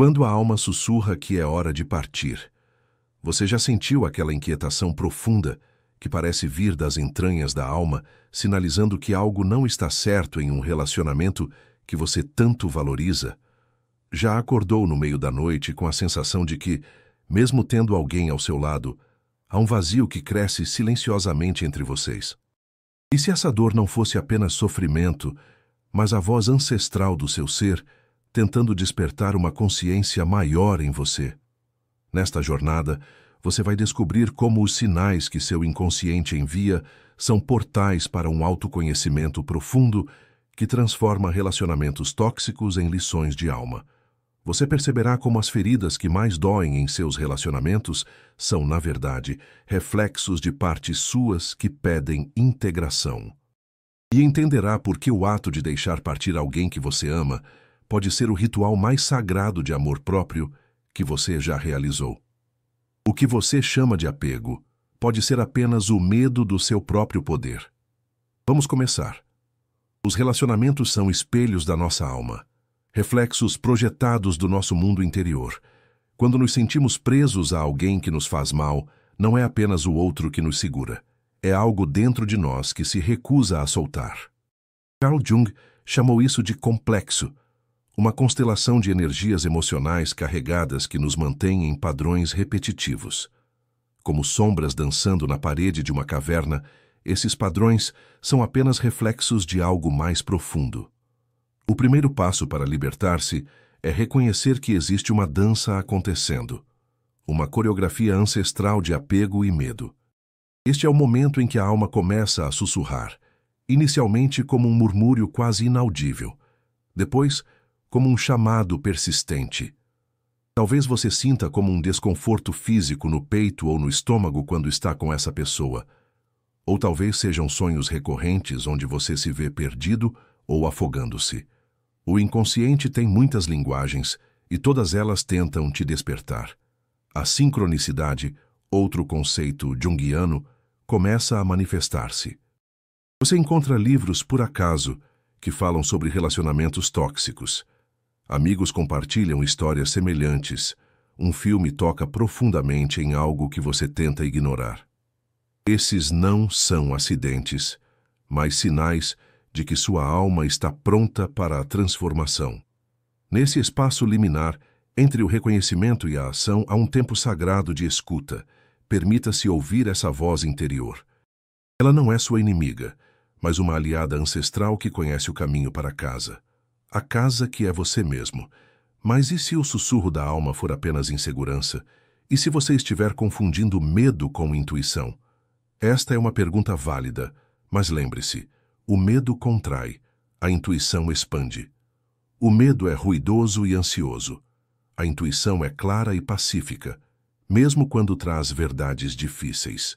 Quando a alma sussurra que é hora de partir, você já sentiu aquela inquietação profunda que parece vir das entranhas da alma, sinalizando que algo não está certo em um relacionamento que você tanto valoriza? Já acordou no meio da noite com a sensação de que, mesmo tendo alguém ao seu lado, há um vazio que cresce silenciosamente entre vocês? E se essa dor não fosse apenas sofrimento, mas a voz ancestral do seu ser, tentando despertar uma consciência maior em você? Nesta jornada, você vai descobrir como os sinais que seu inconsciente envia são portais para um autoconhecimento profundo que transforma relacionamentos tóxicos em lições de alma. Você perceberá como as feridas que mais doem em seus relacionamentos são, na verdade, reflexos de partes suas que pedem integração. E entenderá por que o ato de deixar partir alguém que você ama pode ser o ritual mais sagrado de amor próprio que você já realizou. O que você chama de apego pode ser apenas o medo do seu próprio poder. Vamos começar. Os relacionamentos são espelhos da nossa alma, reflexos projetados do nosso mundo interior. Quando nos sentimos presos a alguém que nos faz mal, não é apenas o outro que nos segura. É algo dentro de nós que se recusa a soltar. Carl Jung chamou isso de complexo, uma constelação de energias emocionais carregadas que nos mantém em padrões repetitivos. Como sombras dançando na parede de uma caverna, esses padrões são apenas reflexos de algo mais profundo. O primeiro passo para libertar-se é reconhecer que existe uma dança acontecendo, uma coreografia ancestral de apego e medo. Este é o momento em que a alma começa a sussurrar, inicialmente como um murmúrio quase inaudível, depois como um chamado persistente. Talvez você sinta como um desconforto físico no peito ou no estômago quando está com essa pessoa, ou talvez sejam sonhos recorrentes onde você se vê perdido ou afogando-se. O inconsciente tem muitas linguagens e todas elas tentam te despertar. A sincronicidade, outro conceito junguiano, começa a manifestar-se. Você encontra livros por acaso que falam sobre relacionamentos tóxicos. Amigos compartilham histórias semelhantes. Um filme toca profundamente em algo que você tenta ignorar. Esses não são acidentes, mas sinais de que sua alma está pronta para a transformação. Nesse espaço liminar, entre o reconhecimento e a ação, há um tempo sagrado de escuta. Permita-se ouvir essa voz interior. Ela não é sua inimiga, mas uma aliada ancestral que conhece o caminho para casa. A casa que é você mesmo. Mas e se o sussurro da alma for apenas insegurança? E se você estiver confundindo medo com intuição? Esta é uma pergunta válida, mas lembre-se, o medo contrai, a intuição expande. O medo é ruidoso e ansioso. A intuição é clara e pacífica, mesmo quando traz verdades difíceis.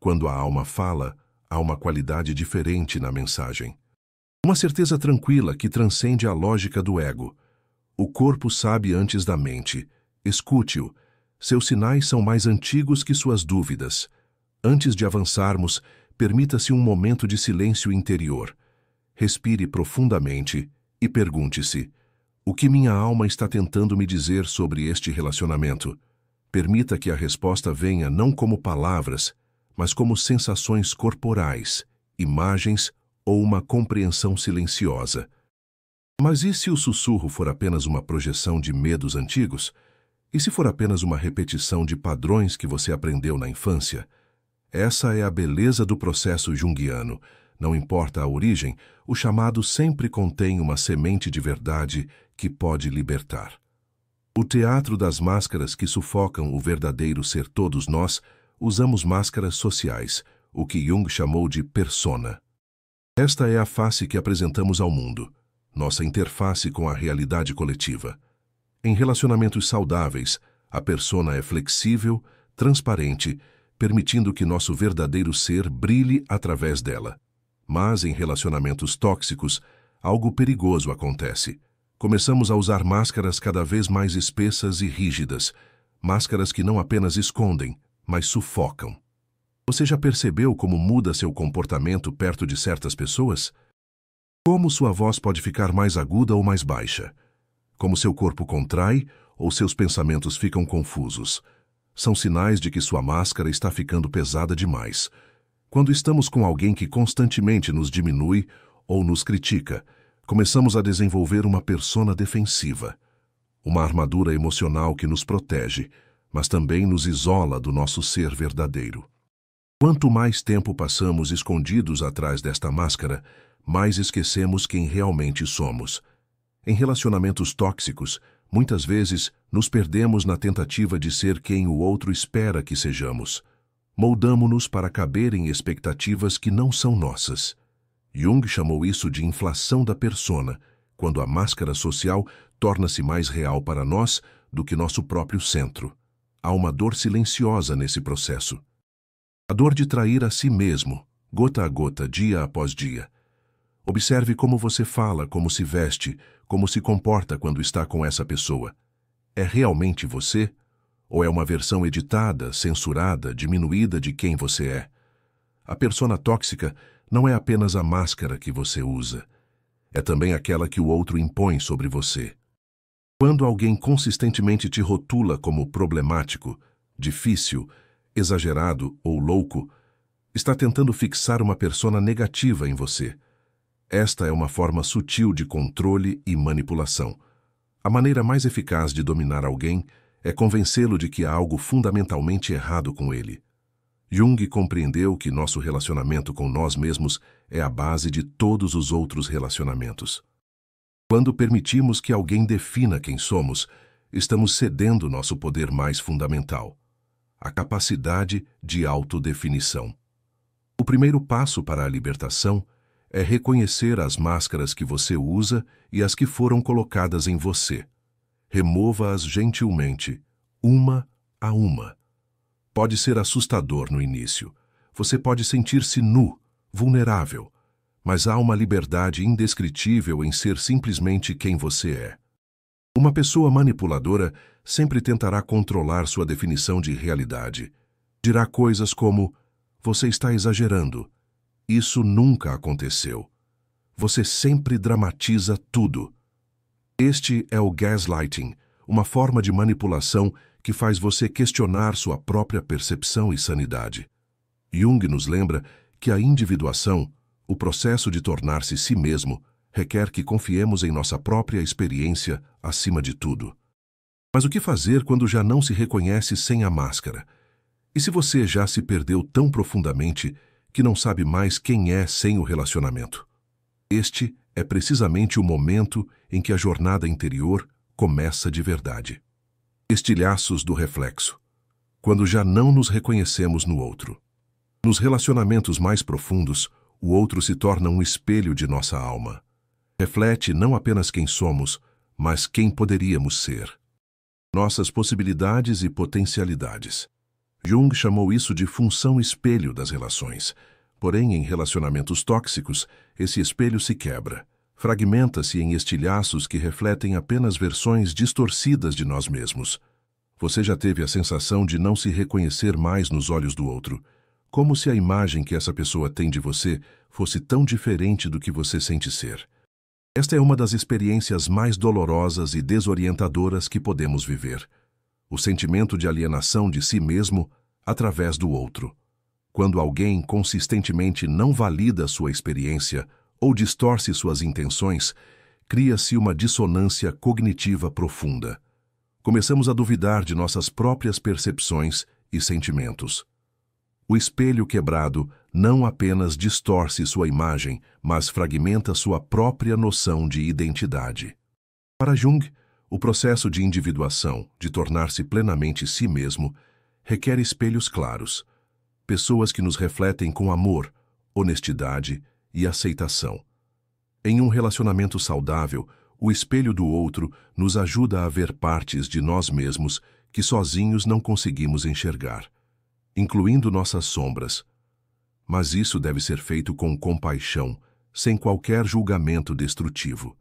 Quando a alma fala, há uma qualidade diferente na mensagem. Uma certeza tranquila que transcende a lógica do ego. O corpo sabe antes da mente. Escute-o. Seus sinais são mais antigos que suas dúvidas. Antes de avançarmos, permita-se um momento de silêncio interior. Respire profundamente e pergunte-se: o que minha alma está tentando me dizer sobre este relacionamento? Permita que a resposta venha não como palavras, mas como sensações corporais, imagens ou uma compreensão silenciosa. Mas e se o sussurro for apenas uma projeção de medos antigos? E se for apenas uma repetição de padrões que você aprendeu na infância? Essa é a beleza do processo junguiano. Não importa a origem, o chamado sempre contém uma semente de verdade que pode libertar. O teatro das máscaras que sufocam o verdadeiro ser todos nós, usamos máscaras sociais, o que Jung chamou de persona. Esta é a face que apresentamos ao mundo, nossa interface com a realidade coletiva. Em relacionamentos saudáveis, a persona é flexível, transparente, permitindo que nosso verdadeiro ser brilhe através dela. Mas em relacionamentos tóxicos, algo perigoso acontece. Começamos a usar máscaras cada vez mais espessas e rígidas, máscaras que não apenas escondem, mas sufocam. Você já percebeu como muda seu comportamento perto de certas pessoas? Como sua voz pode ficar mais aguda ou mais baixa? como seu corpo contrai ou seus pensamentos ficam confusos. São sinais de que sua máscara está ficando pesada demais. Quando estamos com alguém que constantemente nos diminui ou nos critica, começamos a desenvolver uma persona defensiva, uma armadura emocional que nos protege, mas também nos isola do nosso ser verdadeiro. Quanto mais tempo passamos escondidos atrás desta máscara, mais esquecemos quem realmente somos. Em relacionamentos tóxicos, muitas vezes nos perdemos na tentativa de ser quem o outro espera que sejamos. Moldamo-nos para caber em expectativas que não são nossas. Jung chamou isso de inflação da persona, quando a máscara social torna-se mais real para nós do que nosso próprio centro. Há uma dor silenciosa nesse processo. A dor de trair a si mesmo, gota a gota, dia após dia. Observe como você fala, como se veste, como se comporta quando está com essa pessoa. É realmente você? Ou é uma versão editada, censurada, diminuída de quem você é? A persona tóxica não é apenas a máscara que você usa. É também aquela que o outro impõe sobre você. Quando alguém consistentemente te rotula como problemático, difícil, exagerado ou louco, está tentando fixar uma persona negativa em você. Esta é uma forma sutil de controle e manipulação. A maneira mais eficaz de dominar alguém é convencê-lo de que há algo fundamentalmente errado com ele. Jung compreendeu que nosso relacionamento com nós mesmos é a base de todos os outros relacionamentos. Quando permitimos que alguém defina quem somos, estamos cedendo nosso poder mais fundamental, a capacidade de autodefinição. O primeiro passo para a libertação é reconhecer as máscaras que você usa e as que foram colocadas em você. Remova-as gentilmente, uma a uma. Pode ser assustador no início. Você pode sentir-se nu, vulnerável, mas há uma liberdade indescritível em ser simplesmente quem você é. Uma pessoa manipuladora sempre tentará controlar sua definição de realidade. Dirá coisas como: você está exagerando. Isso nunca aconteceu. Você sempre dramatiza tudo. Este é o gaslighting, uma forma de manipulação que faz você questionar sua própria percepção e sanidade. Jung nos lembra que a individuação, o processo de tornar-se si mesmo, requer que confiemos em nossa própria experiência acima de tudo. Mas o que fazer quando já não se reconhece sem a máscara? E se você já se perdeu tão profundamente que não sabe mais quem é sem o relacionamento? Este é precisamente o momento em que a jornada interior começa de verdade. Estilhaços do reflexo. Quando já não nos reconhecemos no outro. Nos relacionamentos mais profundos, o outro se torna um espelho de nossa alma. Reflete não apenas quem somos, mas quem poderíamos ser. Nossas possibilidades e potencialidades. Jung chamou isso de função espelho das relações. Porém, em relacionamentos tóxicos, esse espelho se quebra. Fragmenta-se em estilhaços que refletem apenas versões distorcidas de nós mesmos. Você já teve a sensação de não se reconhecer mais nos olhos do outro, como se a imagem que essa pessoa tem de você fosse tão diferente do que você sente ser. Esta é uma das experiências mais dolorosas e desorientadoras que podemos viver. O sentimento de alienação de si mesmo através do outro. Quando alguém consistentemente não valida sua experiência ou distorce suas intenções, cria-se uma dissonância cognitiva profunda. Começamos a duvidar de nossas próprias percepções e sentimentos. O espelho quebrado não apenas distorce sua imagem, mas fragmenta sua própria noção de identidade. Para Jung, o processo de individuação, de tornar-se plenamente si mesmo, requer espelhos claros, pessoas que nos refletem com amor, honestidade e aceitação. Em um relacionamento saudável, o espelho do outro nos ajuda a ver partes de nós mesmos que sozinhos não conseguimos enxergar, incluindo nossas sombras. Mas isso deve ser feito com compaixão, sem qualquer julgamento destrutivo.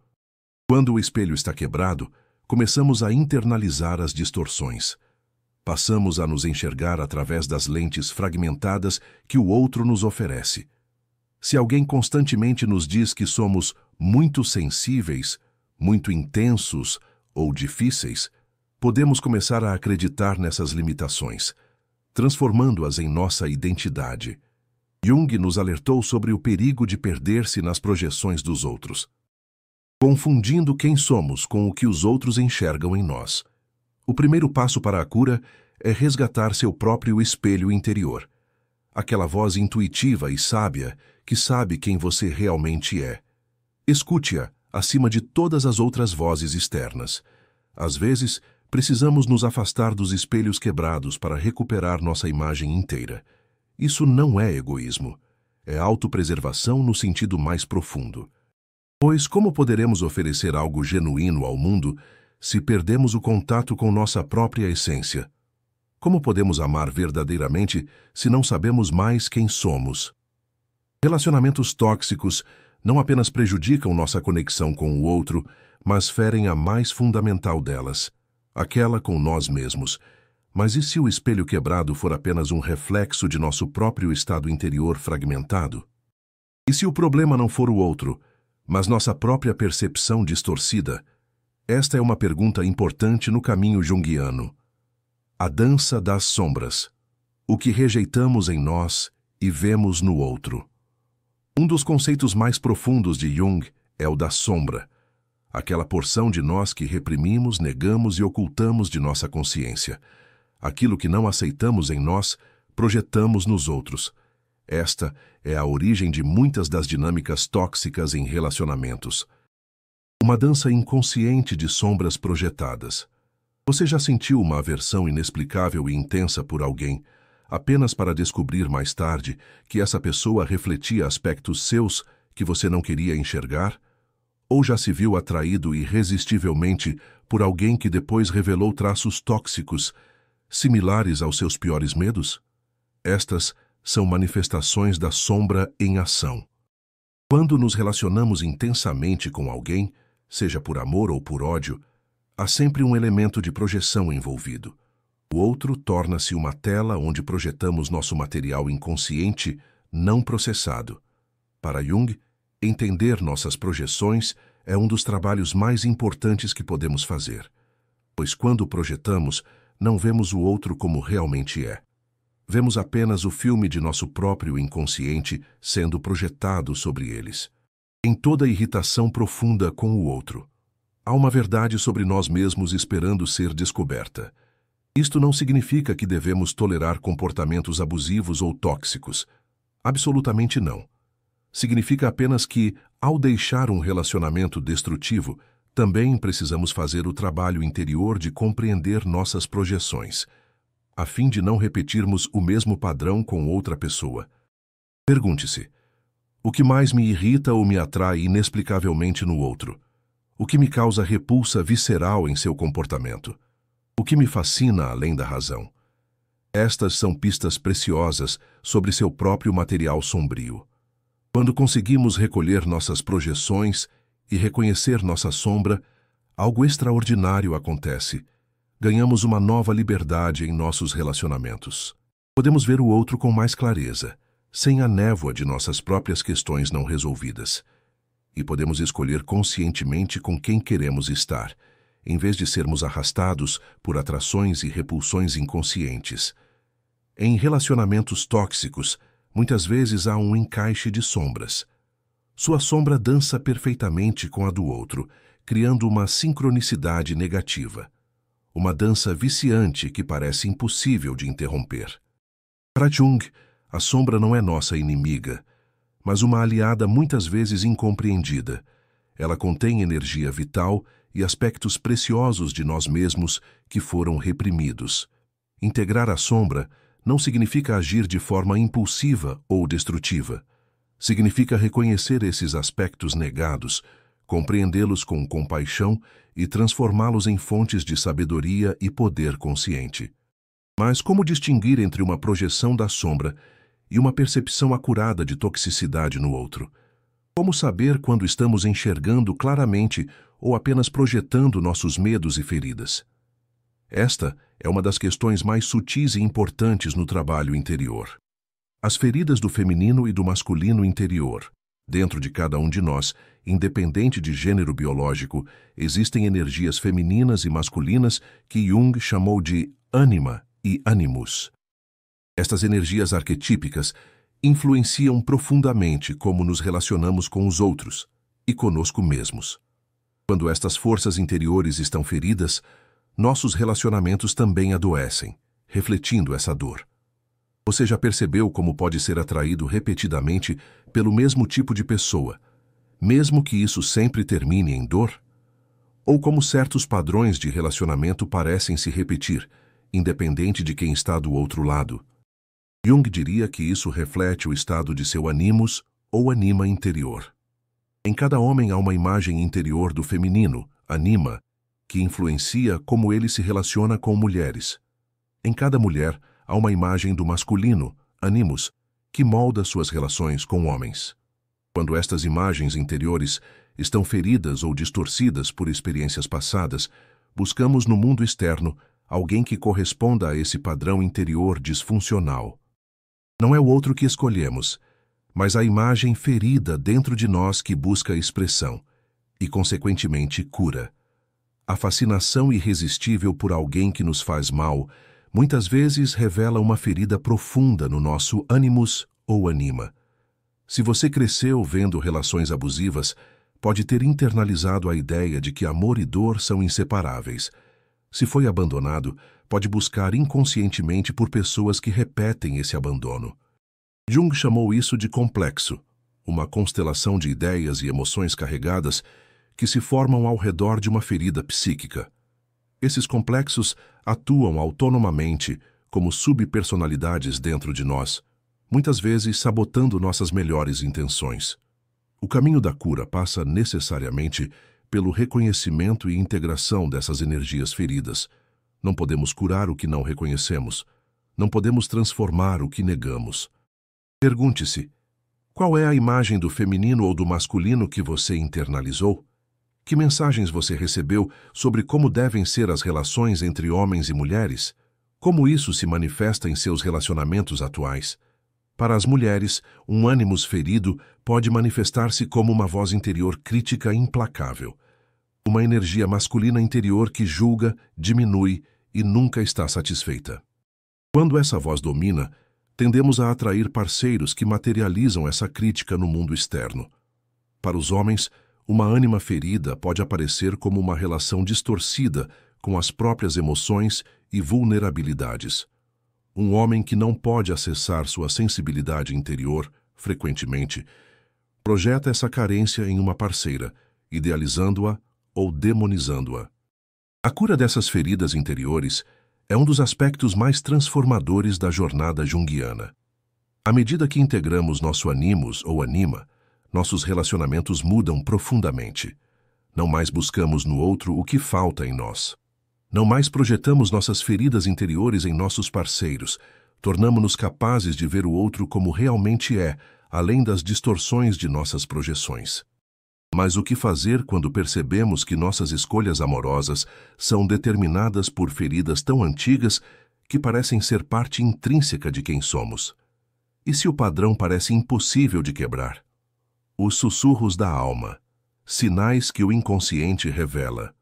Quando o espelho está quebrado, começamos a internalizar as distorções. Passamos a nos enxergar através das lentes fragmentadas que o outro nos oferece. Se alguém constantemente nos diz que somos muito sensíveis, muito intensos ou difíceis, podemos começar a acreditar nessas limitações, transformando-as em nossa identidade. Jung nos alertou sobre o perigo de perder-se nas projeções dos outros, confundindo quem somos com o que os outros enxergam em nós. O primeiro passo para a cura é resgatar seu próprio espelho interior, aquela voz intuitiva e sábia que sabe quem você realmente é. Escute-a acima de todas as outras vozes externas. Às vezes, precisamos nos afastar dos espelhos quebrados para recuperar nossa imagem inteira. Isso não é egoísmo, é autopreservação no sentido mais profundo. Pois como poderemos oferecer algo genuíno ao mundo se perdemos o contato com nossa própria essência? Como podemos amar verdadeiramente se não sabemos mais quem somos? Relacionamentos tóxicos não apenas prejudicam nossa conexão com o outro, mas ferem a mais fundamental delas, aquela com nós mesmos. Mas e se o espelho quebrado for apenas um reflexo de nosso próprio estado interior fragmentado? E se o problema não for o outro, mas nossa própria percepção distorcida? Esta é uma pergunta importante no caminho junguiano. A dança das sombras. O que rejeitamos em nós e vemos no outro. Um dos conceitos mais profundos de Jung é o da sombra, aquela porção de nós que reprimimos, negamos e ocultamos de nossa consciência. Aquilo que não aceitamos em nós, projetamos nos outros. Esta é a origem de muitas das dinâmicas tóxicas em relacionamentos. Uma dança inconsciente de sombras projetadas. Você já sentiu uma aversão inexplicável e intensa por alguém, apenas para descobrir mais tarde que essa pessoa refletia aspectos seus que você não queria enxergar? Ou já se viu atraído irresistivelmente por alguém que depois revelou traços tóxicos, similares aos seus piores medos? Estas são manifestações da sombra em ação. Quando nos relacionamos intensamente com alguém, seja por amor ou por ódio, há sempre um elemento de projeção envolvido. O outro torna-se uma tela onde projetamos nosso material inconsciente não processado. Para Jung, entender nossas projeções é um dos trabalhos mais importantes que podemos fazer, pois quando projetamos, não vemos o outro como realmente é. Vemos apenas o filme de nosso próprio inconsciente sendo projetado sobre eles. Em toda irritação profunda com o outro, há uma verdade sobre nós mesmos esperando ser descoberta. Isto não significa que devemos tolerar comportamentos abusivos ou tóxicos. Absolutamente não. Significa apenas que, ao deixar um relacionamento destrutivo, também precisamos fazer o trabalho interior de compreender nossas projeções, a fim de não repetirmos o mesmo padrão com outra pessoa. Pergunte-se: o que mais me irrita ou me atrai inexplicavelmente no outro? O que me causa repulsa visceral em seu comportamento? O que me fascina além da razão? Estas são pistas preciosas sobre seu próprio material sombrio. Quando conseguimos recolher nossas projeções e reconhecer nossa sombra, algo extraordinário acontece. Ganhamos uma nova liberdade em nossos relacionamentos. Podemos ver o outro com mais clareza, sem a névoa de nossas próprias questões não resolvidas. E podemos escolher conscientemente com quem queremos estar, em vez de sermos arrastados por atrações e repulsões inconscientes. Em relacionamentos tóxicos, muitas vezes há um encaixe de sombras. Sua sombra dança perfeitamente com a do outro, criando uma sincronicidade negativa. Uma dança viciante que parece impossível de interromper. Para Jung, a sombra não é nossa inimiga, mas uma aliada muitas vezes incompreendida. Ela contém energia vital e aspectos preciosos de nós mesmos que foram reprimidos. Integrar a sombra não significa agir de forma impulsiva ou destrutiva. Significa reconhecer esses aspectos negados, compreendê-los com compaixão e transformá-los em fontes de sabedoria e poder consciente. Mas como distinguir entre uma projeção da sombra e uma percepção acurada de toxicidade no outro? Como saber quando estamos enxergando claramente ou apenas projetando nossos medos e feridas? Esta é uma das questões mais sutis e importantes no trabalho interior. As feridas do feminino e do masculino interior. Dentro de cada um de nós, independente de gênero biológico, existem energias femininas e masculinas que Jung chamou de ânima e animus. Estas energias arquetípicas influenciam profundamente como nos relacionamos com os outros e conosco mesmos. Quando estas forças interiores estão feridas, nossos relacionamentos também adoecem, refletindo essa dor. Você já percebeu como pode ser atraído repetidamente pelo mesmo tipo de pessoa, mesmo que isso sempre termine em dor? Ou como certos padrões de relacionamento parecem se repetir, independente de quem está do outro lado? Jung diria que isso reflete o estado de seu animus ou anima interior. Em cada homem há uma imagem interior do feminino, anima, que influencia como ele se relaciona com mulheres. Em cada mulher há uma imagem do masculino, animus, que molda suas relações com homens. Quando estas imagens interiores estão feridas ou distorcidas por experiências passadas, buscamos no mundo externo alguém que corresponda a esse padrão interior disfuncional. Não é o outro que escolhemos, mas a imagem ferida dentro de nós que busca expressão e, consequentemente, cura. A fascinação irresistível por alguém que nos faz mal muitas vezes revela uma ferida profunda no nosso animus ou anima. Se você cresceu vendo relações abusivas, pode ter internalizado a ideia de que amor e dor são inseparáveis. Se foi abandonado, pode buscar inconscientemente por pessoas que repetem esse abandono. Jung chamou isso de complexo, uma constelação de ideias e emoções carregadas que se formam ao redor de uma ferida psíquica. Esses complexos atuam autonomamente como subpersonalidades dentro de nós, muitas vezes sabotando nossas melhores intenções. O caminho da cura passa necessariamente pelo reconhecimento e integração dessas energias feridas. Não podemos curar o que não reconhecemos. Não podemos transformar o que negamos. Pergunte-se: qual é a imagem do feminino ou do masculino que você internalizou? Que mensagens você recebeu sobre como devem ser as relações entre homens e mulheres? Como isso se manifesta em seus relacionamentos atuais? Para as mulheres, um ânimos ferido pode manifestar-se como uma voz interior crítica implacável. Uma energia masculina interior que julga, diminui e nunca está satisfeita. Quando essa voz domina, tendemos a atrair parceiros que materializam essa crítica no mundo externo. Para os homens, uma ânima ferida pode aparecer como uma relação distorcida com as próprias emoções e vulnerabilidades. Um homem que não pode acessar sua sensibilidade interior, frequentemente, projeta essa carência em uma parceira, idealizando-a ou demonizando-a. A cura dessas feridas interiores é um dos aspectos mais transformadores da jornada junguiana. À medida que integramos nosso animus ou anima, nossos relacionamentos mudam profundamente. Não mais buscamos no outro o que falta em nós. Não mais projetamos nossas feridas interiores em nossos parceiros. Tornamo-nos capazes de ver o outro como realmente é, além das distorções de nossas projeções. Mas o que fazer quando percebemos que nossas escolhas amorosas são determinadas por feridas tão antigas que parecem ser parte intrínseca de quem somos? E se o padrão parece impossível de quebrar? Os sussurros da alma, sinais que o inconsciente revela.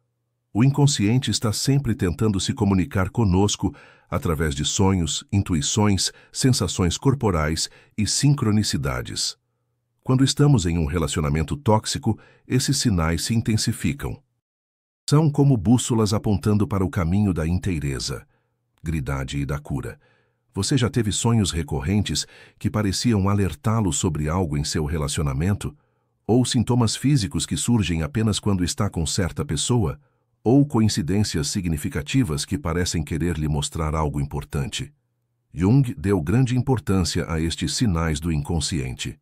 O inconsciente está sempre tentando se comunicar conosco através de sonhos, intuições, sensações corporais e sincronicidades. Quando estamos em um relacionamento tóxico, esses sinais se intensificam. São como bússolas apontando para o caminho da inteireza, gridade e da cura. Você já teve sonhos recorrentes que pareciam alertá-lo sobre algo em seu relacionamento? Ou sintomas físicos que surgem apenas quando está com certa pessoa? Ou coincidências significativas que parecem querer lhe mostrar algo importante? Jung deu grande importância a estes sinais do inconsciente.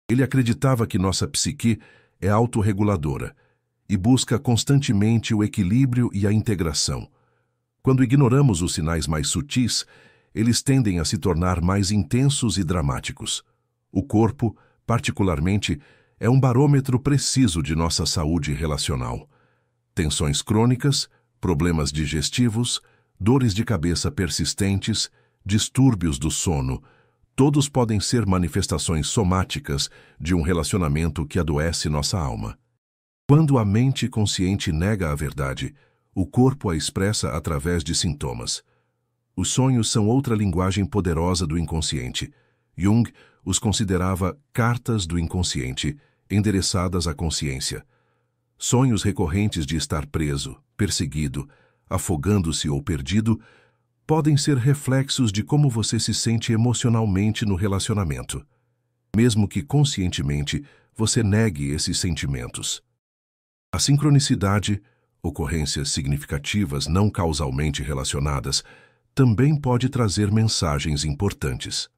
Ele acreditava que nossa psique é autorreguladora e busca constantemente o equilíbrio e a integração. Quando ignoramos os sinais mais sutis, eles tendem a se tornar mais intensos e dramáticos. O corpo, particularmente, é um barômetro preciso de nossa saúde relacional. Tensões crônicas, problemas digestivos, dores de cabeça persistentes, distúrbios do sono, Todos podem ser manifestações somáticas de um relacionamento que adoece nossa alma. Quando a mente consciente nega a verdade, o corpo a expressa através de sintomas. Os sonhos são outra linguagem poderosa do inconsciente. Jung os considerava cartas do inconsciente, endereçadas à consciência. Sonhos recorrentes de estar preso, perseguido, afogando-se ou perdido podem ser reflexos de como você se sente emocionalmente no relacionamento, mesmo que conscientemente você negue esses sentimentos. A sincronicidade, ocorrências significativas não causalmente relacionadas, também pode trazer mensagens importantes.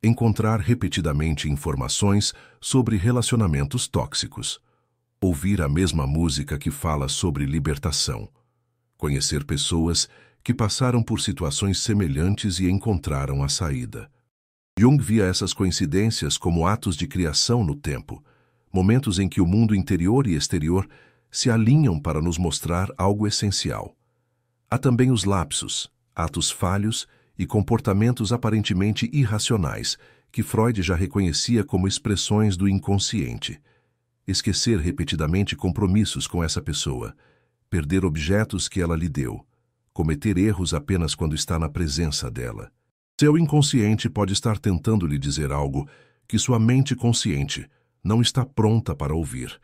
Encontrar repetidamente informações sobre relacionamentos tóxicos. Ouvir a mesma música que fala sobre libertação. Conhecer pessoas que passaram por situações semelhantes e encontraram a saída. Jung via essas coincidências como atos de criação no tempo, momentos em que o mundo interior e exterior se alinham para nos mostrar algo essencial. Há também os lapsos, atos falhos e comportamentos aparentemente irracionais, que Freud já reconhecia como expressões do inconsciente. Esquecer repetidamente compromissos com essa pessoa, perder objetos que ela lhe deu, cometer erros apenas quando está na presença dela. Seu inconsciente pode estar tentando lhe dizer algo que sua mente consciente não está pronta para ouvir.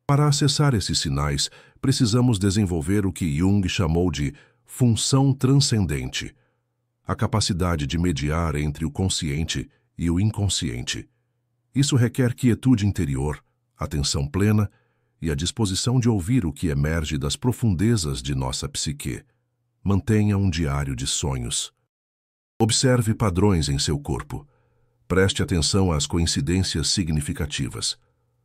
Para acessar esses sinais, precisamos desenvolver o que Jung chamou de função transcendente, a capacidade de mediar entre o consciente e o inconsciente. Isso requer quietude interior, atenção plena e a disposição de ouvir o que emerge das profundezas de nossa psique. Mantenha um diário de sonhos. Observe padrões em seu corpo. Preste atenção às coincidências significativas.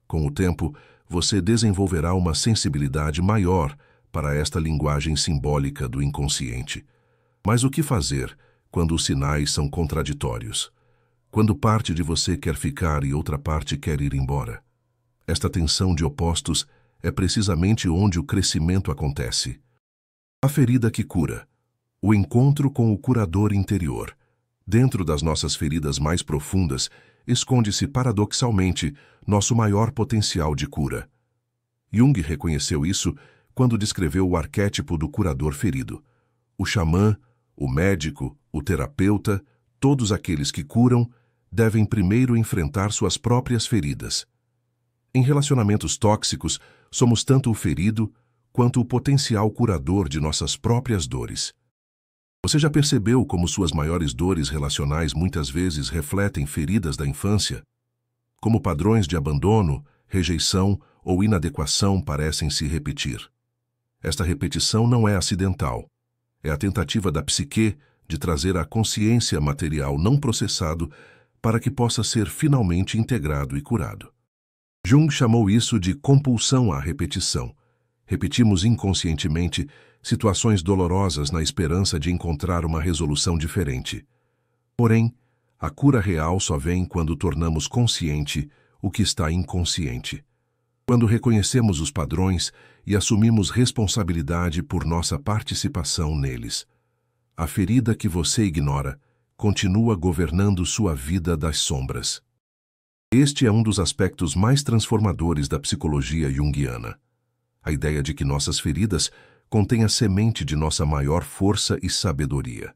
Com o tempo, você desenvolverá uma sensibilidade maior para esta linguagem simbólica do inconsciente. Mas o que fazer quando os sinais são contraditórios? Quando parte de você quer ficar e outra parte quer ir embora? Esta tensão de opostos é precisamente onde o crescimento acontece. A ferida que cura. O encontro com o curador interior. Dentro das nossas feridas mais profundas, esconde-se paradoxalmente nosso maior potencial de cura. Jung reconheceu isso quando descreveu o arquétipo do curador ferido. O xamã, o médico, o terapeuta, todos aqueles que curam, devem primeiro enfrentar suas próprias feridas. Em relacionamentos tóxicos, somos tanto o ferido quanto o potencial curador de nossas próprias dores. Você já percebeu como suas maiores dores relacionais muitas vezes refletem feridas da infância? Como padrões de abandono, rejeição ou inadequação parecem se repetir. Esta repetição não é acidental. É a tentativa da psique de trazer a consciência material não processado para que possa ser finalmente integrado e curado. Jung chamou isso de compulsão à repetição. Repetimos inconscientemente situações dolorosas na esperança de encontrar uma resolução diferente. Porém, a cura real só vem quando tornamos consciente o que está inconsciente. Quando reconhecemos os padrões e assumimos responsabilidade por nossa participação neles. A ferida que você ignora continua governando sua vida das sombras. Este é um dos aspectos mais transformadores da psicologia junguiana. A ideia de que nossas feridas contêm a semente de nossa maior força e sabedoria.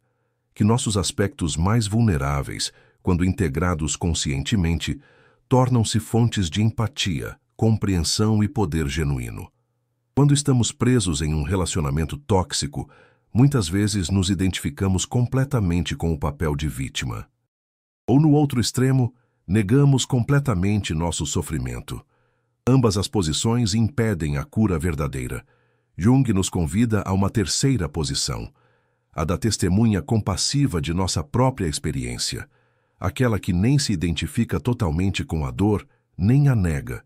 Que nossos aspectos mais vulneráveis, quando integrados conscientemente, tornam-se fontes de empatia, compreensão e poder genuíno. Quando estamos presos em um relacionamento tóxico, muitas vezes nos identificamos completamente com o papel de vítima. Ou no outro extremo, negamos completamente nosso sofrimento. Ambas as posições impedem a cura verdadeira. Jung nos convida a uma terceira posição, a da testemunha compassiva de nossa própria experiência, aquela que nem se identifica totalmente com a dor, nem a nega,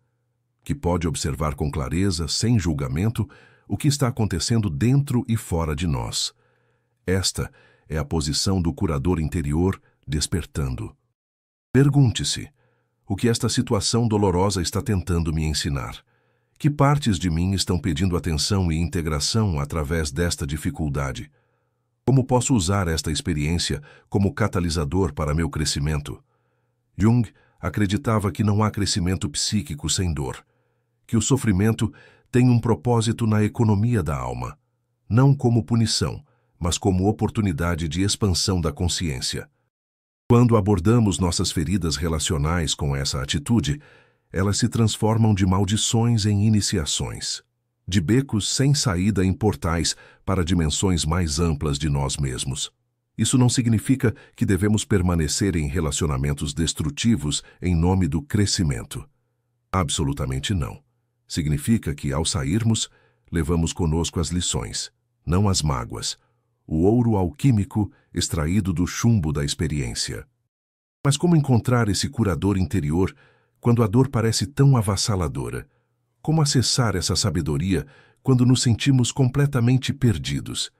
que pode observar com clareza, sem julgamento, o que está acontecendo dentro e fora de nós. Esta é a posição do curador interior despertando. Pergunte-se: o que esta situação dolorosa está tentando me ensinar? Que partes de mim estão pedindo atenção e integração através desta dificuldade? Como posso usar esta experiência como catalisador para meu crescimento? Jung acreditava que não há crescimento psíquico sem dor, que o sofrimento tem um propósito na economia da alma, não como punição, mas como oportunidade de expansão da consciência. Quando abordamos nossas feridas relacionais com essa atitude, elas se transformam de maldições em iniciações, de becos sem saída em portais para dimensões mais amplas de nós mesmos. Isso não significa que devemos permanecer em relacionamentos destrutivos em nome do crescimento. Absolutamente não. Significa que, ao sairmos, levamos conosco as lições, não as mágoas, o ouro alquímico extraído do chumbo da experiência. Mas como encontrar esse curador interior quando a dor parece tão avassaladora? Como acessar essa sabedoria quando nos sentimos completamente perdidos?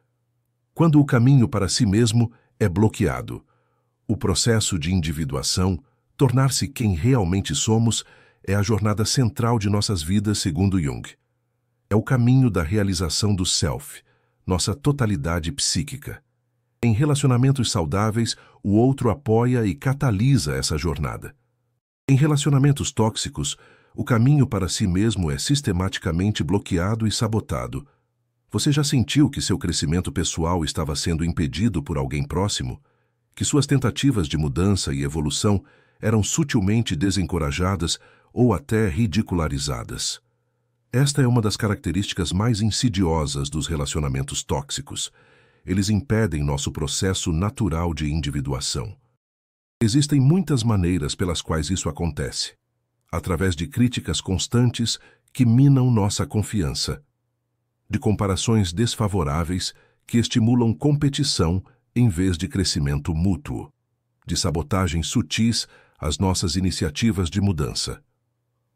Quando o caminho para si mesmo é bloqueado, o processo de individuação, tornar-se quem realmente somos, é a jornada central de nossas vidas, segundo Jung. É o caminho da realização do self, nossa totalidade psíquica. Em relacionamentos saudáveis, o outro apoia e catalisa essa jornada. Em relacionamentos tóxicos, o caminho para si mesmo é sistematicamente bloqueado e sabotado. Você já sentiu que seu crescimento pessoal estava sendo impedido por alguém próximo? Que suas tentativas de mudança e evolução eram sutilmente desencorajadas ou até ridicularizadas? Esta é uma das características mais insidiosas dos relacionamentos tóxicos. Eles impedem nosso processo natural de individuação. Existem muitas maneiras pelas quais isso acontece. Através de críticas constantes que minam nossa confiança, de comparações desfavoráveis que estimulam competição em vez de crescimento mútuo, de sabotagens sutis às nossas iniciativas de mudança,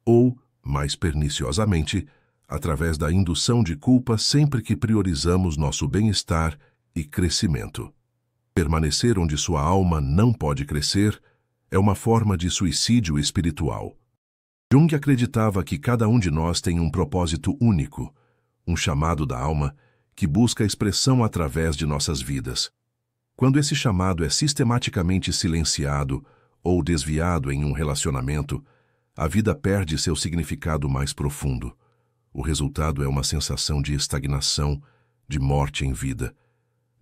ou, mais perniciosamente, através da indução de culpa sempre que priorizamos nosso bem-estar e crescimento. Permanecer onde sua alma não pode crescer é uma forma de suicídio espiritual. Jung acreditava que cada um de nós tem um propósito único, um chamado da alma que busca expressão através de nossas vidas. Quando esse chamado é sistematicamente silenciado ou desviado em um relacionamento, a vida perde seu significado mais profundo. O resultado é uma sensação de estagnação, de morte em vida,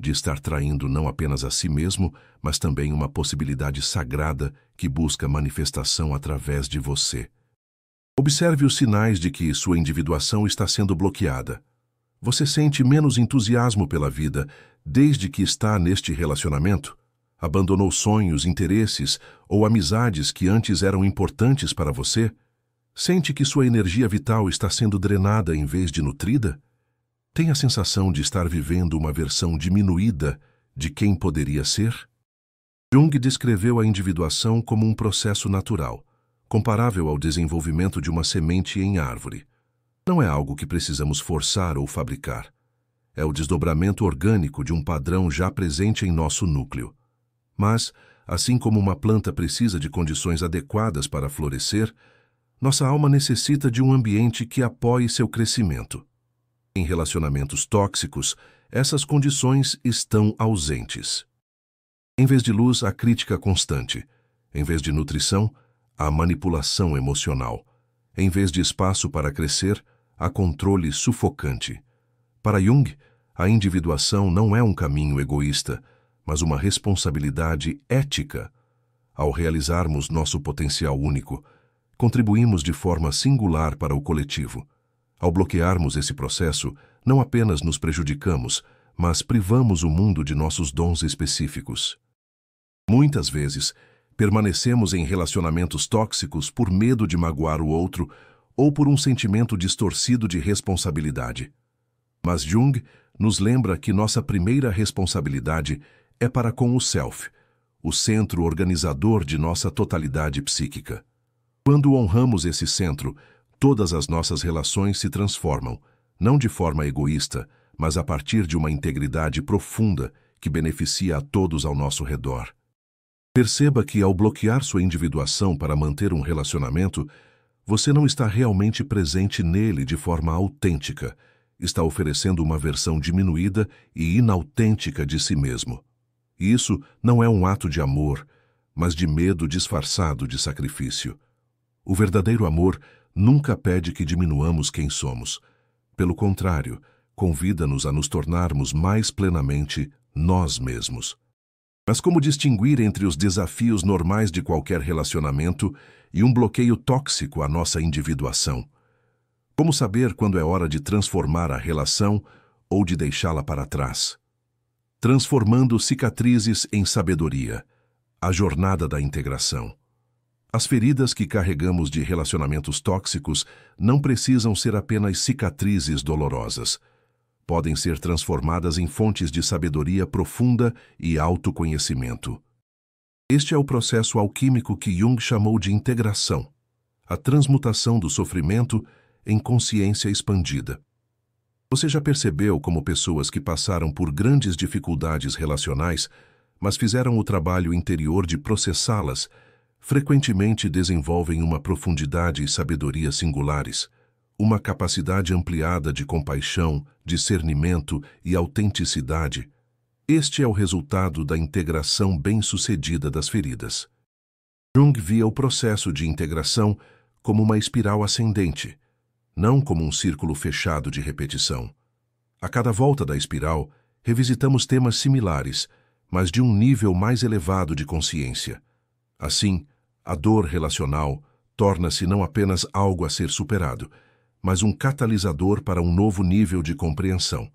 de estar traindo não apenas a si mesmo, mas também uma possibilidade sagrada que busca manifestação através de você. Observe os sinais de que sua individuação está sendo bloqueada. Você sente menos entusiasmo pela vida desde que está neste relacionamento? Abandonou sonhos, interesses ou amizades que antes eram importantes para você? Sente que sua energia vital está sendo drenada em vez de nutrida? Tem a sensação de estar vivendo uma versão diminuída de quem poderia ser? Jung descreveu a individuação como um processo natural, comparável ao desenvolvimento de uma semente em árvore. Não é algo que precisamos forçar ou fabricar. É o desdobramento orgânico de um padrão já presente em nosso núcleo. Mas, assim como uma planta precisa de condições adequadas para florescer, nossa alma necessita de um ambiente que apoie seu crescimento. Em relacionamentos tóxicos, essas condições estão ausentes. Em vez de luz, há crítica constante. Em vez de nutrição, há manipulação emocional. Em vez de espaço para crescer, há controle sufocante. Para Jung, a individuação não é um caminho egoísta, mas uma responsabilidade ética. Ao realizarmos nosso potencial único, contribuímos de forma singular para o coletivo. Ao bloquearmos esse processo, não apenas nos prejudicamos, mas privamos o mundo de nossos dons específicos. Muitas vezes, permanecemos em relacionamentos tóxicos por medo de magoar o outro ou por um sentimento distorcido de responsabilidade. Mas Jung nos lembra que nossa primeira responsabilidade é para com o self, o centro organizador de nossa totalidade psíquica. Quando honramos esse centro, todas as nossas relações se transformam, não de forma egoísta, mas a partir de uma integridade profunda que beneficia a todos ao nosso redor. Perceba que, ao bloquear sua individuação para manter um relacionamento, você não está realmente presente nele de forma autêntica, está oferecendo uma versão diminuída e inautêntica de si mesmo. E isso não é um ato de amor, mas de medo disfarçado de sacrifício. O verdadeiro amor nunca pede que diminuamos quem somos. Pelo contrário, convida-nos a nos tornarmos mais plenamente nós mesmos. Mas como distinguir entre os desafios normais de qualquer relacionamento e um bloqueio tóxico à nossa individuação? Como saber quando é hora de transformar a relação ou de deixá-la para trás? Transformando cicatrizes em sabedoria. A jornada da integração. As feridas que carregamos de relacionamentos tóxicos não precisam ser apenas cicatrizes dolorosas. Podem ser transformadas em fontes de sabedoria profunda e autoconhecimento. Este é o processo alquímico que Jung chamou de integração, a transmutação do sofrimento em consciência expandida. Você já percebeu como pessoas que passaram por grandes dificuldades relacionais, mas fizeram o trabalho interior de processá-las, frequentemente desenvolvem uma profundidade e sabedoria singulares, uma capacidade ampliada de compaixão, discernimento e autenticidade? Este é o resultado da integração bem-sucedida das feridas. Jung via o processo de integração como uma espiral ascendente, não como um círculo fechado de repetição. A cada volta da espiral, revisitamos temas similares, mas de um nível mais elevado de consciência. Assim, a dor relacional torna-se não apenas algo a ser superado, mas um catalisador para um novo nível de compreensão.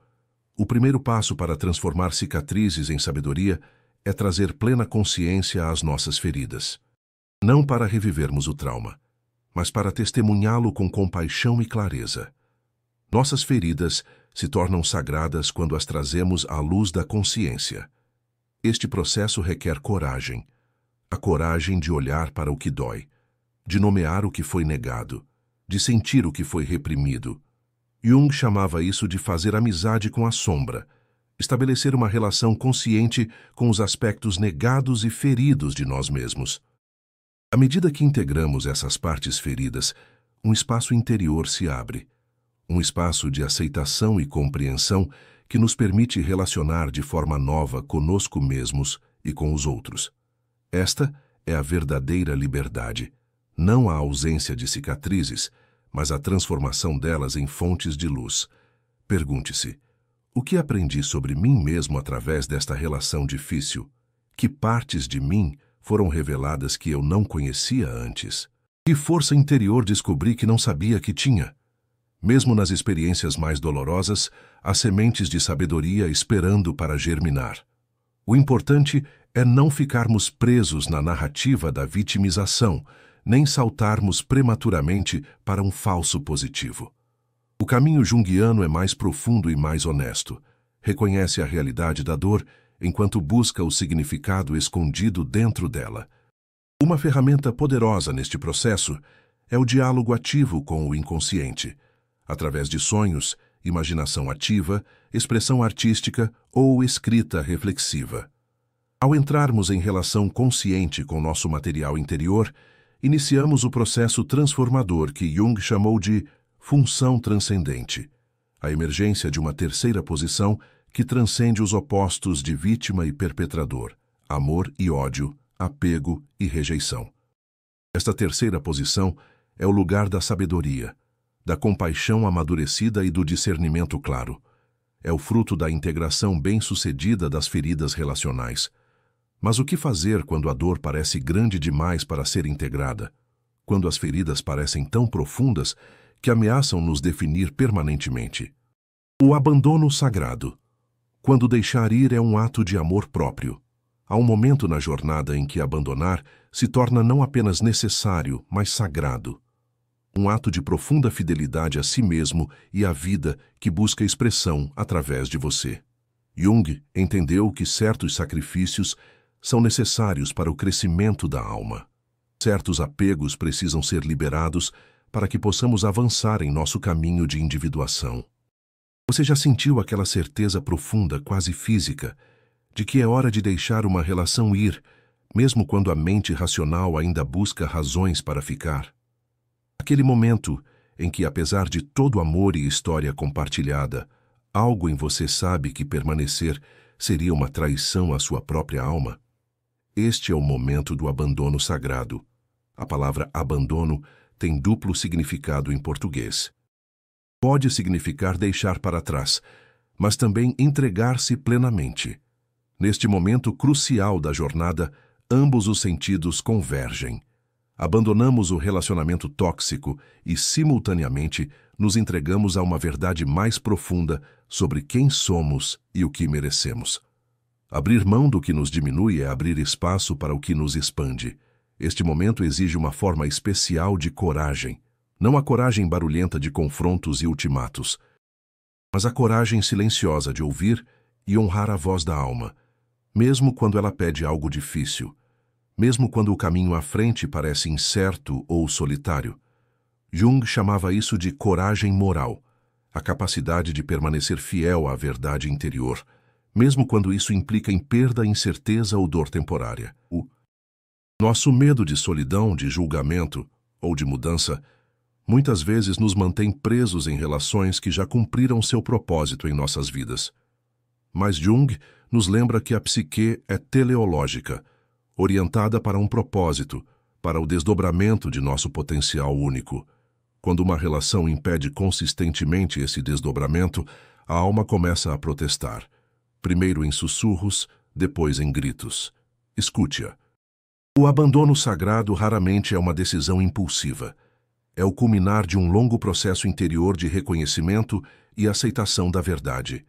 O primeiro passo para transformar cicatrizes em sabedoria é trazer plena consciência às nossas feridas. Não para revivermos o trauma, mas para testemunhá-lo com compaixão e clareza. Nossas feridas se tornam sagradas quando as trazemos à luz da consciência. Este processo requer coragem. A coragem de olhar para o que dói, de nomear o que foi negado, de sentir o que foi reprimido. Jung chamava isso de fazer amizade com a sombra, estabelecer uma relação consciente com os aspectos negados e feridos de nós mesmos. À medida que integramos essas partes feridas, um espaço interior se abre, um espaço de aceitação e compreensão que nos permite relacionar de forma nova conosco mesmos e com os outros. Esta é a verdadeira liberdade, não a ausência de cicatrizes, mas a transformação delas em fontes de luz. Pergunte-se: o que aprendi sobre mim mesmo através desta relação difícil? Que partes de mim foram reveladas que eu não conhecia antes? Que força interior descobri que não sabia que tinha? Mesmo nas experiências mais dolorosas, há sementes de sabedoria esperando para germinar. O importante é não ficarmos presos na narrativa da vitimização, nem saltarmos prematuramente para um falso positivo. O caminho junguiano é mais profundo e mais honesto. Reconhece a realidade da dor enquanto busca o significado escondido dentro dela. Uma ferramenta poderosa neste processo é o diálogo ativo com o inconsciente, através de sonhos, imaginação ativa, expressão artística ou escrita reflexiva. Ao entrarmos em relação consciente com nosso material interior, iniciamos o processo transformador que Jung chamou de função transcendente, a emergência de uma terceira posição que transcende os opostos de vítima e perpetrador, amor e ódio, apego e rejeição. Esta terceira posição é o lugar da sabedoria, da compaixão amadurecida e do discernimento claro. É o fruto da integração bem-sucedida das feridas relacionais. Mas o que fazer quando a dor parece grande demais para ser integrada? Quando as feridas parecem tão profundas que ameaçam nos definir permanentemente? O abandono sagrado. Quando deixar ir é um ato de amor próprio. Há um momento na jornada em que abandonar se torna não apenas necessário, mas sagrado. Um ato de profunda fidelidade a si mesmo e à vida que busca expressão através de você. Jung entendeu que certos sacrifícios são necessários para o crescimento da alma. Certos apegos precisam ser liberados para que possamos avançar em nosso caminho de individuação. Você já sentiu aquela certeza profunda, quase física, de que é hora de deixar uma relação ir, mesmo quando a mente racional ainda busca razões para ficar? Aquele momento em que, apesar de todo amor e história compartilhada, algo em você sabe que permanecer seria uma traição à sua própria alma? Este é o momento do abandono sagrado. A palavra abandono tem duplo significado em português. Pode significar deixar para trás, mas também entregar-se plenamente. Neste momento crucial da jornada, ambos os sentidos convergem. Abandonamos o relacionamento tóxico e, simultaneamente, nos entregamos a uma verdade mais profunda sobre quem somos e o que merecemos. Abrir mão do que nos diminui é abrir espaço para o que nos expande. Este momento exige uma forma especial de coragem. Não a coragem barulhenta de confrontos e ultimatos, mas a coragem silenciosa de ouvir e honrar a voz da alma, mesmo quando ela pede algo difícil, mesmo quando o caminho à frente parece incerto ou solitário. Jung chamava isso de coragem moral, a capacidade de permanecer fiel à verdade interior, mesmo quando isso implica em perda, incerteza ou dor temporária. Nosso medo de solidão, de julgamento ou de mudança muitas vezes nos mantém presos em relações que já cumpriram seu propósito em nossas vidas. Mas Jung nos lembra que a psique é teleológica, orientada para um propósito, para o desdobramento de nosso potencial único. Quando uma relação impede consistentemente esse desdobramento, a alma começa a protestar, primeiro em sussurros, depois em gritos. Escute-a. O abandono sagrado raramente é uma decisão impulsiva. É o culminar de um longo processo interior de reconhecimento e aceitação da verdade,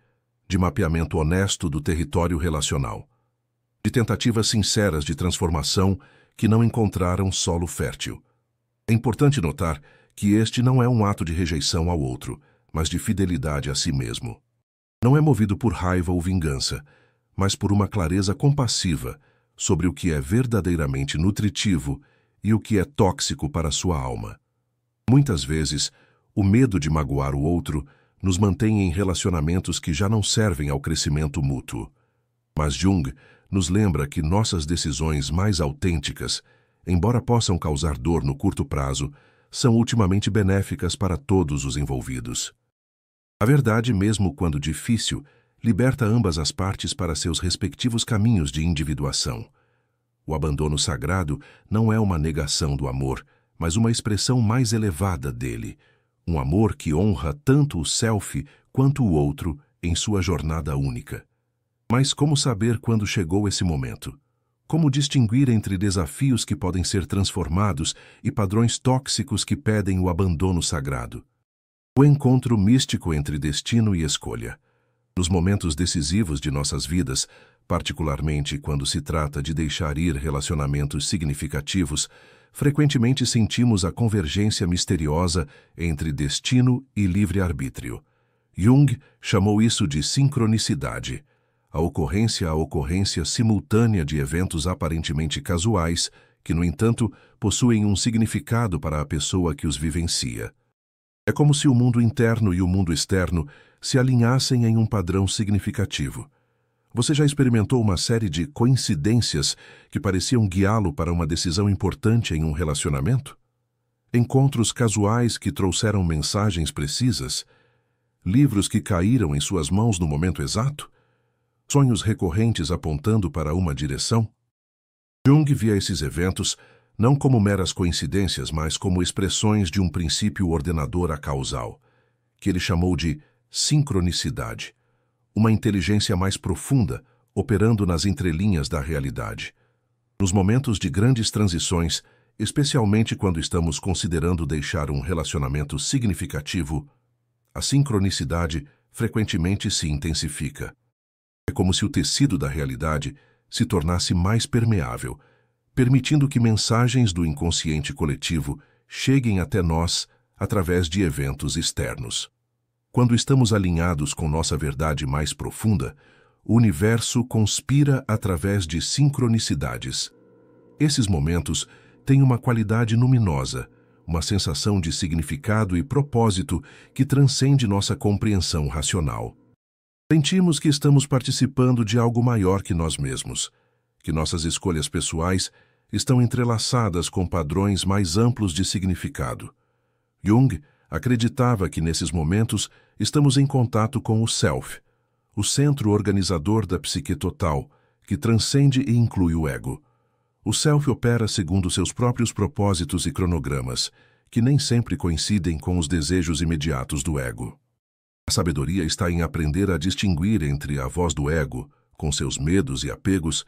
de mapeamento honesto do território relacional, de tentativas sinceras de transformação que não encontraram solo fértil. É importante notar que este não é um ato de rejeição ao outro, mas de fidelidade a si mesmo. Não é movido por raiva ou vingança, mas por uma clareza compassiva sobre o que é verdadeiramente nutritivo e o que é tóxico para sua alma. Muitas vezes, o medo de magoar o outro nos mantém em relacionamentos que já não servem ao crescimento mútuo. Mas Jung nos lembra que nossas decisões mais autênticas, embora possam causar dor no curto prazo, são ultimamente benéficas para todos os envolvidos. A verdade, mesmo quando difícil, liberta ambas as partes para seus respectivos caminhos de individuação. O abandono sagrado não é uma negação do amor, mas uma expressão mais elevada dele, um amor que honra tanto o self quanto o outro em sua jornada única. Mas como saber quando chegou esse momento? Como distinguir entre desafios que podem ser transformados e padrões tóxicos que pedem o abandono sagrado? O encontro místico entre destino e escolha. Nos momentos decisivos de nossas vidas, particularmente quando se trata de deixar ir relacionamentos significativos, frequentemente sentimos a convergência misteriosa entre destino e livre-arbítrio. Jung chamou isso de sincronicidade, a ocorrência simultânea de eventos aparentemente casuais, que, no entanto, possuem um significado para a pessoa que os vivencia. É como se o mundo interno e o mundo externo se alinhassem em um padrão significativo. Você já experimentou uma série de coincidências que pareciam guiá-lo para uma decisão importante em um relacionamento? Encontros casuais que trouxeram mensagens precisas? Livros que caíram em suas mãos no momento exato? Sonhos recorrentes apontando para uma direção? Jung via esses eventos não como meras coincidências, mas como expressões de um princípio ordenador acausal, que ele chamou de sincronicidade, uma inteligência mais profunda operando nas entrelinhas da realidade. Nos momentos de grandes transições, especialmente quando estamos considerando deixar um relacionamento significativo, a sincronicidade frequentemente se intensifica. É como se o tecido da realidade se tornasse mais permeável, permitindo que mensagens do inconsciente coletivo cheguem até nós através de eventos externos. Quando estamos alinhados com nossa verdade mais profunda, o universo conspira através de sincronicidades. Esses momentos têm uma qualidade luminosa, uma sensação de significado e propósito que transcende nossa compreensão racional. Sentimos que estamos participando de algo maior que nós mesmos, que nossas escolhas pessoais estão entrelaçadas com padrões mais amplos de significado. Jung acreditava que nesses momentos estamos em contato com o Self, o centro organizador da psique total, que transcende e inclui o ego. O self opera segundo seus próprios propósitos e cronogramas, que nem sempre coincidem com os desejos imediatos do ego. A sabedoria está em aprender a distinguir entre a voz do ego, com seus medos e apegos,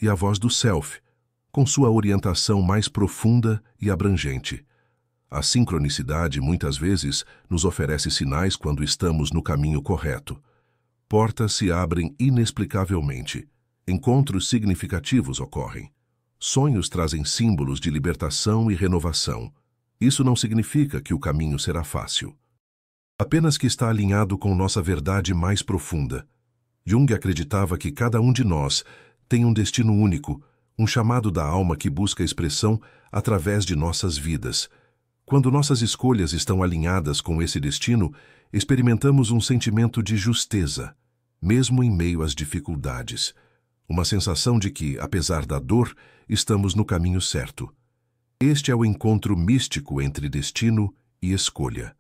e a voz do self, com sua orientação mais profunda e abrangente. A sincronicidade muitas vezes nos oferece sinais quando estamos no caminho correto. Portas se abrem inexplicavelmente. Encontros significativos ocorrem. Sonhos trazem símbolos de libertação e renovação. Isso não significa que o caminho será fácil. Apenas que está alinhado com nossa verdade mais profunda. Jung acreditava que cada um de nós tem um destino único, um chamado da alma que busca expressão através de nossas vidas. Quando nossas escolhas estão alinhadas com esse destino, experimentamos um sentimento de justeza, mesmo em meio às dificuldades. Uma sensação de que, apesar da dor, estamos no caminho certo. Este é o encontro místico entre destino e escolha.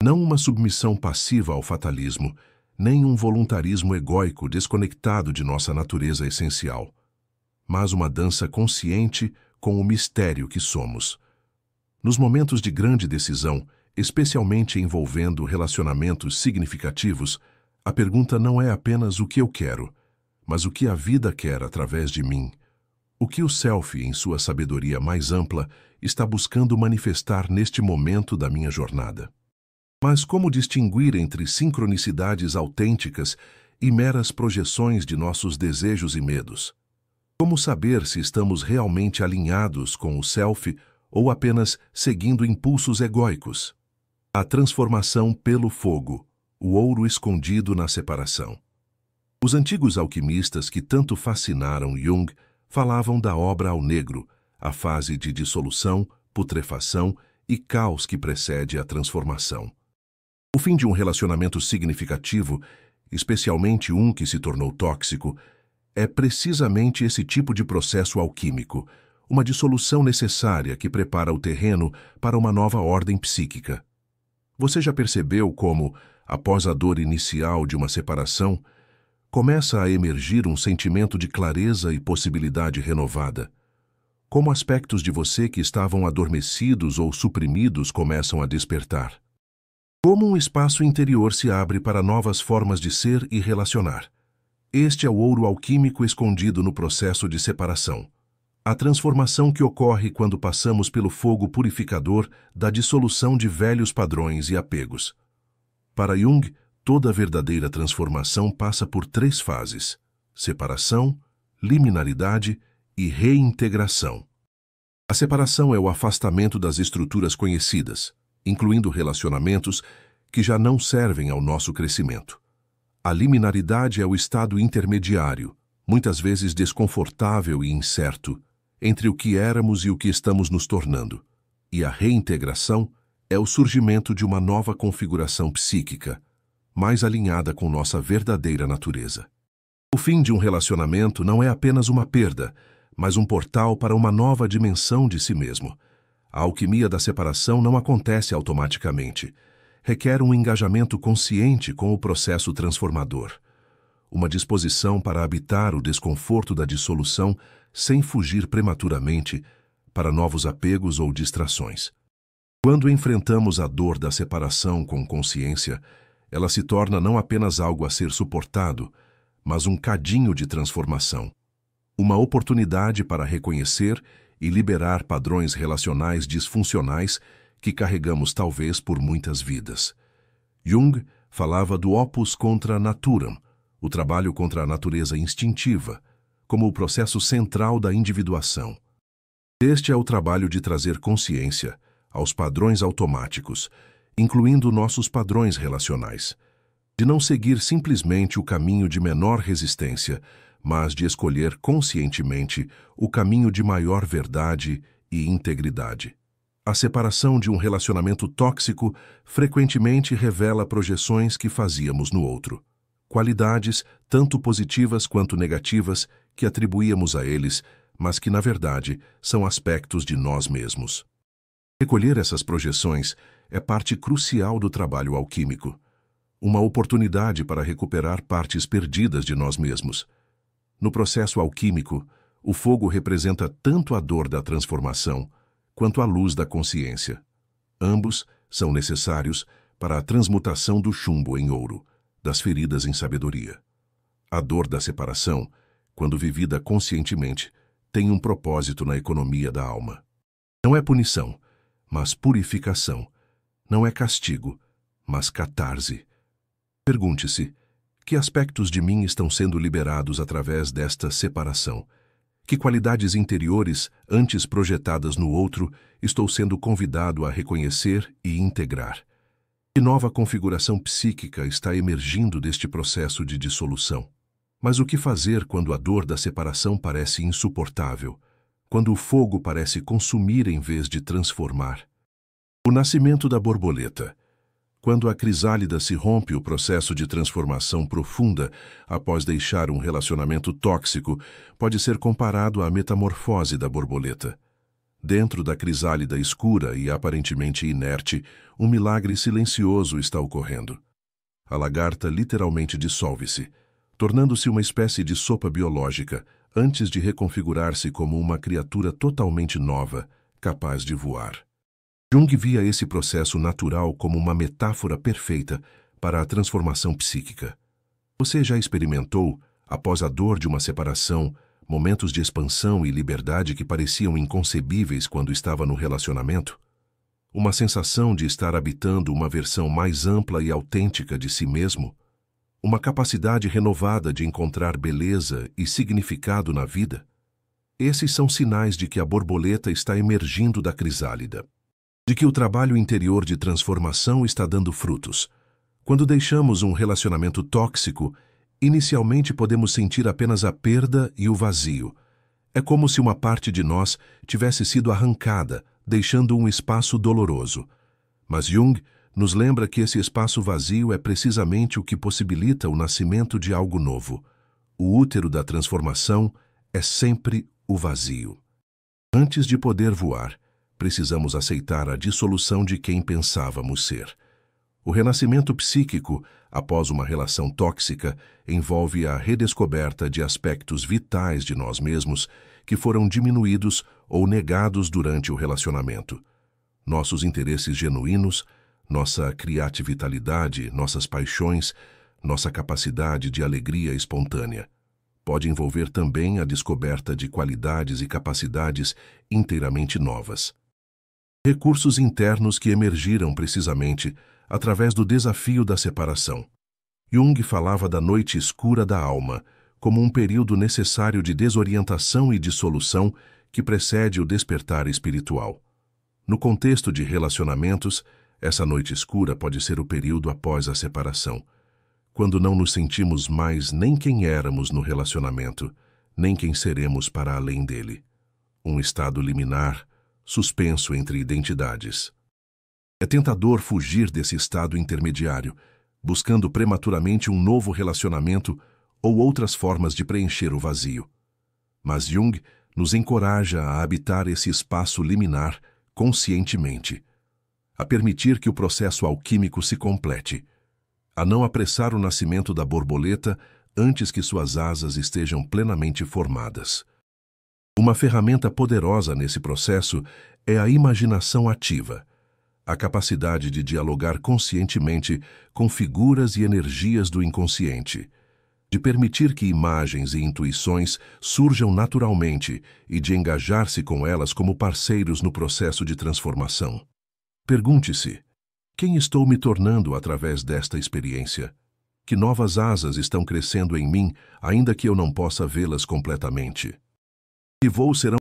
Não uma submissão passiva ao fatalismo, nem um voluntarismo egóico desconectado de nossa natureza essencial, mas uma dança consciente com o mistério que somos. Nos momentos de grande decisão, especialmente envolvendo relacionamentos significativos, a pergunta não é apenas o que eu quero, mas o que a vida quer através de mim. O que o self, em sua sabedoria mais ampla, está buscando manifestar neste momento da minha jornada. Mas como distinguir entre sincronicidades autênticas e meras projeções de nossos desejos e medos? Como saber se estamos realmente alinhados com o self ou apenas seguindo impulsos egóicos? A transformação pelo fogo, o ouro escondido na separação. Os antigos alquimistas que tanto fascinaram Jung falavam da obra ao negro, a fase de dissolução, putrefação e caos que precede a transformação. O fim de um relacionamento significativo, especialmente um que se tornou tóxico, é precisamente esse tipo de processo alquímico, uma dissolução necessária que prepara o terreno para uma nova ordem psíquica. Você já percebeu como, após a dor inicial de uma separação, começa a emergir um sentimento de clareza e possibilidade renovada? Como aspectos de você que estavam adormecidos ou suprimidos começam a despertar? Como um espaço interior se abre para novas formas de ser e relacionar? Este é o ouro alquímico escondido no processo de separação. A transformação que ocorre quando passamos pelo fogo purificador da dissolução de velhos padrões e apegos. Para Jung, toda verdadeira transformação passa por 3 fases: separação, liminaridade e reintegração. A separação é o afastamento das estruturas conhecidas, incluindo relacionamentos que já não servem ao nosso crescimento. A liminaridade é o estado intermediário, muitas vezes desconfortável e incerto, entre o que éramos e o que estamos nos tornando. E a reintegração é o surgimento de uma nova configuração psíquica, mais alinhada com nossa verdadeira natureza. O fim de um relacionamento não é apenas uma perda, mas um portal para uma nova dimensão de si mesmo. A alquimia da separação não acontece automaticamente. Requer um engajamento consciente com o processo transformador. Uma disposição para habitar o desconforto da dissolução sem fugir prematuramente para novos apegos ou distrações. Quando enfrentamos a dor da separação com consciência, ela se torna não apenas algo a ser suportado, mas um cadinho de transformação. Uma oportunidade para reconhecer e liberar padrões relacionais disfuncionais que carregamos talvez por muitas vidas. Jung falava do opus contra naturam, o trabalho contra a natureza instintiva, como o processo central da individuação. Este é o trabalho de trazer consciência aos padrões automáticos, incluindo nossos padrões relacionais, de não seguir simplesmente o caminho de menor resistência, mas de escolher conscientemente o caminho de maior verdade e integridade. A separação de um relacionamento tóxico frequentemente revela projeções que fazíamos no outro, qualidades tanto positivas quanto negativas que atribuíamos a eles, mas que, na verdade, são aspectos de nós mesmos. Recolher essas projeções é parte crucial do trabalho alquímico, uma oportunidade para recuperar partes perdidas de nós mesmos. No processo alquímico, O fogo representa tanto a dor da transformação quanto a luz da consciência. Ambos são necessários para a transmutação do chumbo em ouro, das feridas em sabedoria. A dor da separação, quando vivida conscientemente, tem um propósito na economia da alma. Não é punição, mas purificação. Não é castigo, mas catarse. Pergunte-se: que aspectos de mim estão sendo liberados através desta separação? Que qualidades interiores, antes projetadas no outro, estou sendo convidado a reconhecer e integrar? Que nova configuração psíquica está emergindo deste processo de dissolução? Mas o que fazer quando a dor da separação parece insuportável? Quando o fogo parece consumir em vez de transformar? O nascimento da borboleta. Quando a crisálida se rompe o processo de transformação profunda após deixar um relacionamento tóxico, pode ser comparado à metamorfose da borboleta. Dentro da crisálida escura e aparentemente inerte, um milagre silencioso está ocorrendo. A lagarta literalmente dissolve-se, tornando-se uma espécie de sopa biológica, antes de reconfigurar-se como uma criatura totalmente nova, capaz de voar. Jung via esse processo natural como uma metáfora perfeita para a transformação psíquica. Você já experimentou, após a dor de uma separação, momentos de expansão e liberdade que pareciam inconcebíveis quando estava no relacionamento? Uma sensação de estar habitando uma versão mais ampla e autêntica de si mesmo? Uma capacidade renovada de encontrar beleza e significado na vida? Esses são sinais de que a borboleta está emergindo da crisálida, de que o trabalho interior de transformação está dando frutos. Quando deixamos um relacionamento tóxico, inicialmente podemos sentir apenas a perda e o vazio. É como se uma parte de nós tivesse sido arrancada, deixando um espaço doloroso. Mas Jung nos lembra que esse espaço vazio é precisamente o que possibilita o nascimento de algo novo. O útero da transformação é sempre o vazio. Antes de poder voar, precisamos aceitar a dissolução de quem pensávamos ser. O renascimento psíquico, após uma relação tóxica, envolve a redescoberta de aspectos vitais de nós mesmos que foram diminuídos ou negados durante o relacionamento. Nossos interesses genuínos, nossa criatividade, nossas paixões, nossa capacidade de alegria espontânea. Pode envolver também a descoberta de qualidades e capacidades inteiramente novas. Recursos internos que emergiram precisamente através do desafio da separação. Jung falava da noite escura da alma como um período necessário de desorientação e dissolução que precede o despertar espiritual. No contexto de relacionamentos, essa noite escura pode ser o período após a separação, quando não nos sentimos mais nem quem éramos no relacionamento, nem quem seremos para além dele. Um estado liminar, suspenso entre identidades. É tentador fugir desse estado intermediário, buscando prematuramente um novo relacionamento ou outras formas de preencher o vazio. Mas Jung nos encoraja a habitar esse espaço liminar conscientemente, a permitir que o processo alquímico se complete, a não apressar o nascimento da borboleta antes que suas asas estejam plenamente formadas. Uma ferramenta poderosa nesse processo é a imaginação ativa, a capacidade de dialogar conscientemente com figuras e energias do inconsciente, de permitir que imagens e intuições surjam naturalmente e de engajar-se com elas como parceiros no processo de transformação. Pergunte-se: quem estou me tornando através desta experiência? Que novas asas estão crescendo em mim, ainda que eu não possa vê-las completamente? Que voos serão